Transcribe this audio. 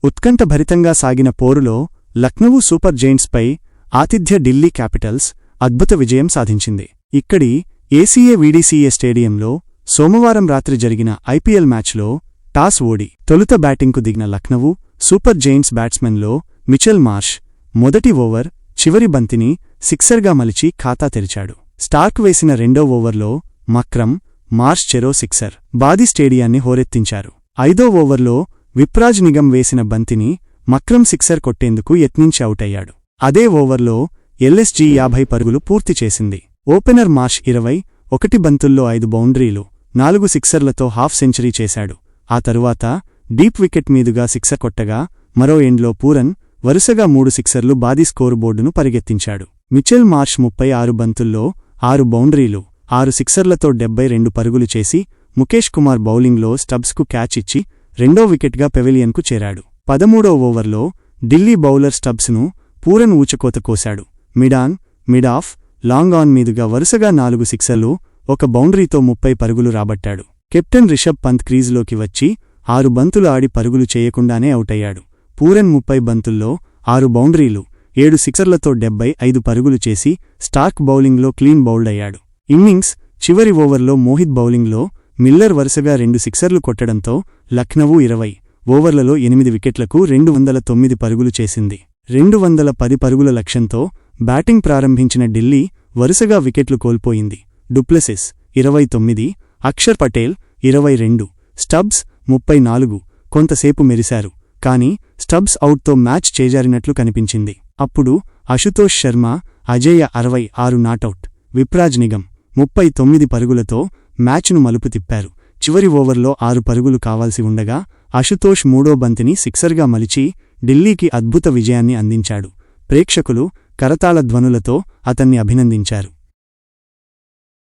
ఉత్కంఠభరితంగా సాగిన పోరులో లక్నో సూపర్ జెయింట్స్పై ఆతిథ్య ఢిల్లీ క్యాపిటల్స్ అద్భుత విజయం సాధించింది. ఇక్కడి ఏసీఏ స్టేడియంలో సోమవారం రాత్రి జరిగిన ఐపీఎల్ మ్యాచ్లో టాస్ ఓడి తొలుత బ్యాటింగ్కు దిగిన లక్నో సూపర్ జెయింట్స్ బ్యాట్స్మెన్లో మిచెల్ మార్ష్ మొదటి ఓవర్ చివరి బంతిని సిక్సర్గా మలిచి ఖాతా తెరిచాడు. స్టార్క్ వేసిన రెండో ఓవర్లో మక్రమ్, మార్ష్ చెరో సిక్సర్ బాది స్టేడియాన్ని హోరెత్తించారు. ఐదో ఓవర్లో విప్రాజ్ నిగమ్ వేసిన బంతిని మక్రమ్ సిక్సర్ కొట్టేందుకు యత్నించి అవుటయ్యాడు. అదే ఓవర్లో ఎల్ఎస్జీ 50 పరుగులు పూర్తి చేసింది. ఓపెనర్ మార్ష్ 21 బంతుల్లో 5 బౌండరీలు, 4 సిక్సర్లతో హాఫ్ సెంచరీ చేశాడు. ఆ తరువాత డీప్ వికెట్ మీదుగా సిక్సర్ కొట్టగా మరో ఎండ్లో పూరన్ వరుసగా 3 సిక్సర్లు బాది స్కోరు బోర్డును పరిగెత్తించాడు. మిచెల్ మార్ష్ 36 బంతుల్లో 6 బౌండరీలు, 6 సిక్సర్లతో 72 పరుగులు చేసి ముఖేష్ కుమార్ బౌలింగ్లో స్టబ్స్కు క్యాచ్ ఇచ్చి రెండో వికెట్గా పెవిలియన్కు చేరాడు. 13వ ఓవర్లో ఢిల్లీ బౌలర్ స్టబ్స్ను పూరన్ ఊచకోత కోశాడు. మిడ్ ఆఫ్, లాంగ్ ఆన్ మీదుగా వరుసగా 4 సిక్సర్లు, 1 బౌండరీతో 30 పరుగులు రాబట్టాడు. కెప్టెన్ రిషబ్ పంత్ క్రీజులోకి వచ్చి 6 బంతులు ఆడి పరుగులు చేయకుండానే అవుటయ్యాడు. పూరన్ 30 బంతుల్లో 6 బౌండరీలు, 7 సిక్సర్లతో 75 పరుగులు చేసి స్టార్క్ బౌలింగ్లో క్లీన్ బౌల్డ్ అయ్యాడు. ఇన్నింగ్స్ చివరి ఓవర్లో మోహిత్ బౌలింగ్లో మిల్లర్ వరుసగా 2 సిక్సర్లు కొట్టడంతో లక్నో 20 ఓవర్లలో 8 వికెట్లకు 209 పరుగులు చేసింది. 210 పరుగుల లక్ష్యంతో బ్యాటింగ్ ప్రారంభించిన ఢిల్లీ వరుసగా వికెట్లు కోల్పోయింది. డుప్లెసిస్ 29, అక్షర్ పటేల్ 22, స్టబ్స్ 34 కొంతసేపు మెరిశారు. కానీ స్టబ్స్ అవుట్తో మ్యాచ్ చేజారినట్లు కనిపించింది. అప్పుడు అశుతోష్ శర్మ, అజేయ 66 నాటౌట్, విప్రాజ్ నిగమ్ 39 పరుగులతో మ్యాచ్ను మలుపు తిప్పారు. చివరి ఓవర్లో 6 పరుగులు కావాల్సి ఉండగా అశుతోష్ మూడో బంతిని సిక్సర్గా మలిచి ఢిల్లీకి అద్భుత విజయాన్ని అందించాడు. ప్రేక్షకులు కరతాళ ధ్వనులతో అతన్ని అభినందించారు.